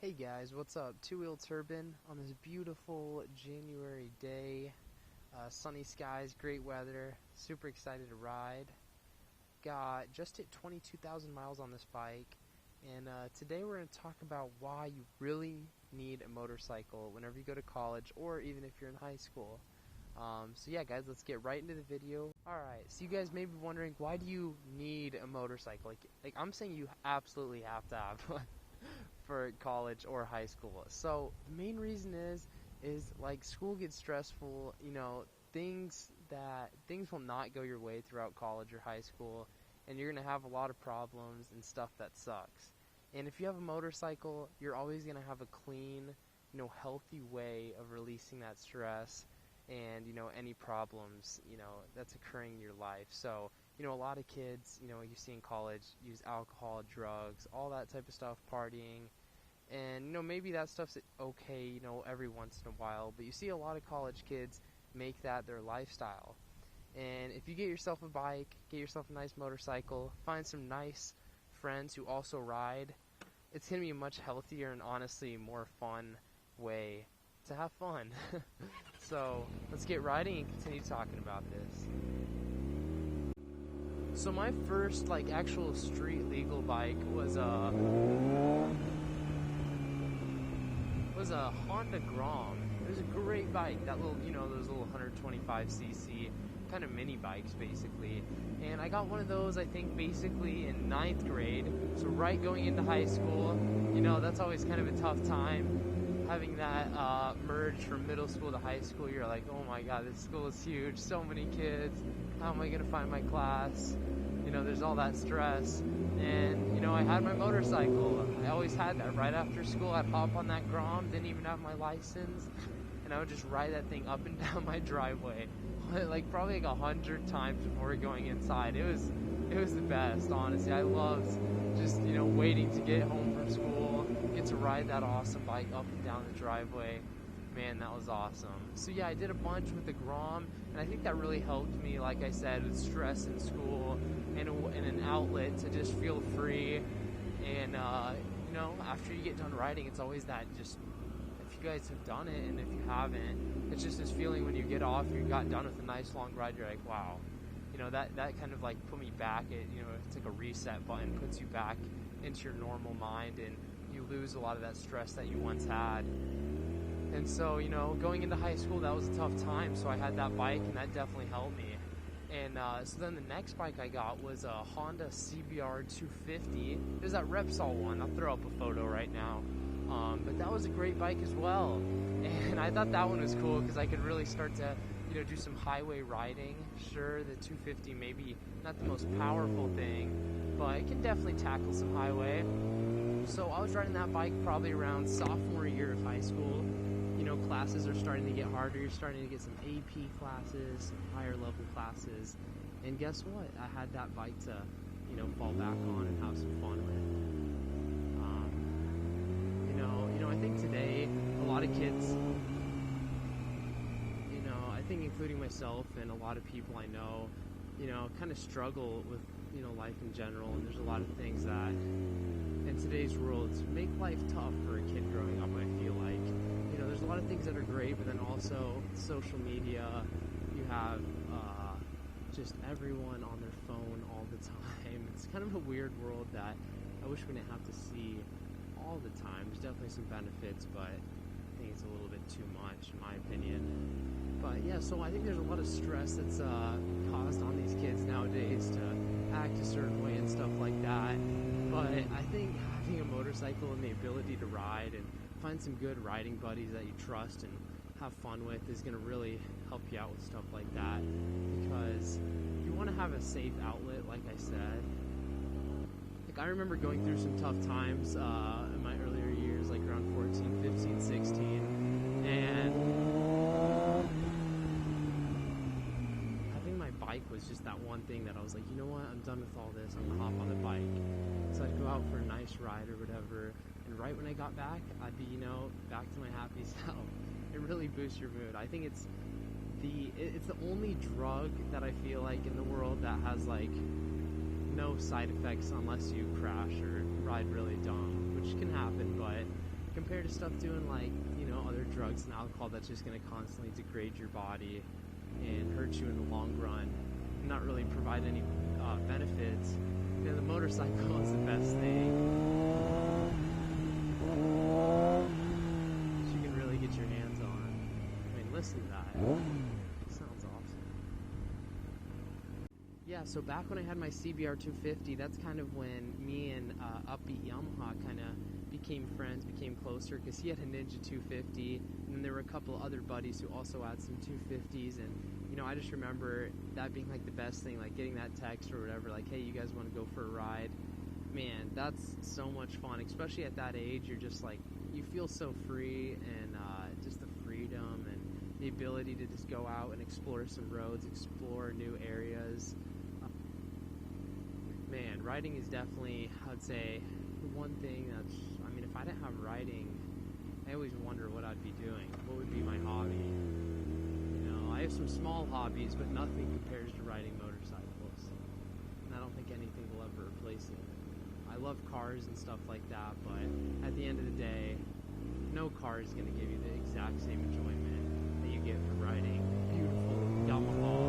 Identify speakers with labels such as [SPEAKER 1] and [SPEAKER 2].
[SPEAKER 1] Hey guys, what's up? Two-wheel Turban on this beautiful January day. Sunny skies, great weather, super excited to ride. Got just hit 22,000 miles on this bike, and today we're going to talk about why you really need a motorcycle whenever you go to college or even if you're in high school. So yeah guys, let's get right into the video. Alright, so you guys may be wondering, why do you need a motorcycle? Like I'm saying you absolutely have to have one for college or high school. So the main reason is like school gets stressful, things will not go your way throughout college or high school, and you're gonna have a lot of problems and stuff that sucks. And if you have a motorcycle, you're always gonna have a clean, healthy way of releasing that stress and any problems that's occurring in your life. So a lot of kids, you see in college, use alcohol, drugs, all that type of stuff, partying. And, maybe that stuff's okay, every once in a while. But you see a lot of college kids make that their lifestyle. And if you get yourself a bike, get yourself a nice motorcycle, find some nice friends who also ride, it's going to be a much healthier and honestly more fun way to have fun. So let's get riding and continue talking about this. So my first actual street legal bike was a Honda Grom. It was a great bike. That little, those little 125cc kind of mini bikes basically. And I got one of those, I think, basically in 9th grade. So right going into high school, that's always kind of a tough time. Having that merge from middle school to high school, you're like, oh my god, this school is huge, so many kids, how am I going to find my class? There's all that stress. And, I had my motorcycle. I always had that. Right after school, I'd hop on that Grom, didn't even have my license, and I would just ride that thing up and down my driveway, probably 100 times before going inside. It was the best, honestly. I loved just, waiting to get home from school, get to ride that awesome bike up and down the driveway. Man, that was awesome. So yeah, I did a bunch with the Grom, and I think that really helped me, like I said, with stress in school, and an outlet to just feel free. And after you get done riding, it's always that, just, if you guys have done it, and if you haven't, it's just this feeling when you get off, you got done with a nice long ride, you're like, wow, that kind of put me back. It's like a reset button, puts you back into your normal mind, and you lose a lot of that stress that you once had. And so, going into high school, that was a tough time, so I had that bike, and that definitely helped me. And so then the next bike I got was a Honda CBR 250. It was that Repsol one. I'll throw up a photo right now. But that was a great bike as well. And I thought that one was cool because I could really start to, do some highway riding. Sure, the 250 maybe not the most powerful thing, but it can definitely tackle some highway. So I was riding that bike probably around sophomore year of high school. Classes are starting to get harder. You're starting to get some AP classes, some higher level classes. And guess what? I had that bike to, fall back on and have some fun with. I think today a lot of kids, I think including myself and a lot of people I know, kind of struggle with, life in general. And there's a lot of things that in today's world make life tough for a kid growing up, I feel like. There's a lot of things that are great, but then also social media, you have just everyone on their phone all the time. It's kind of a weird world that I wish we didn't have to see all the time. There's definitely some benefits, but I think it's a little bit too much in my opinion. But yeah, so I think there's a lot of stress that's caused on these kids nowadays to act a certain way and stuff like that. But I think having a motorcycle and the ability to ride and find some good riding buddies that you trust and have fun with is going to really help you out with stuff like that, because you want to have a safe outlet, like I said. I remember going through some tough times in my earlier years, like around 14, 15, 16, and having my bike was just that one thing that I was like, you know what, I'm done with all this, I'm going to hop on the bike. So I'd go out for a nice ride or whatever, and right when I got back, I'd be, back to my happy self. It really boosts your mood. I think it's the only drug that I feel like in the world that has no side effects unless you crash or ride really dumb, which can happen, but compared to stuff doing like, you know, other drugs and alcohol that's just going to constantly degrade your body and hurt you in the long run, and not really provide any benefits. You know, the motorcycle is the best thing. You can really get your hands on. I mean, listen to that. Sounds awesome. Yeah, so back when I had my CBR 250, that's kind of when me and Upbeat Yamaha kind of became friends, became closer, because he had a Ninja 250, and then there were a couple other buddies who also had some 250s, and, you know, I just remember that being, like, the best thing, like, getting that text or whatever, like, hey, you guys want to go for a ride? Man, that's so much fun, especially at that age. You're just, like, you feel so free, and just the freedom and the ability to just go out and explore some roads, explore new areas. Man, riding is definitely, I'd say, one thing that's, I mean, if I didn't have riding, I always wonder what I'd be doing. What would be my hobby? You know, I have some small hobbies, but nothing compares to riding motorcycles. And I don't think anything will ever replace it. I love cars and stuff like that, but at the end of the day, no car is going to give you the exact same enjoyment that you get from riding beautiful Yamaha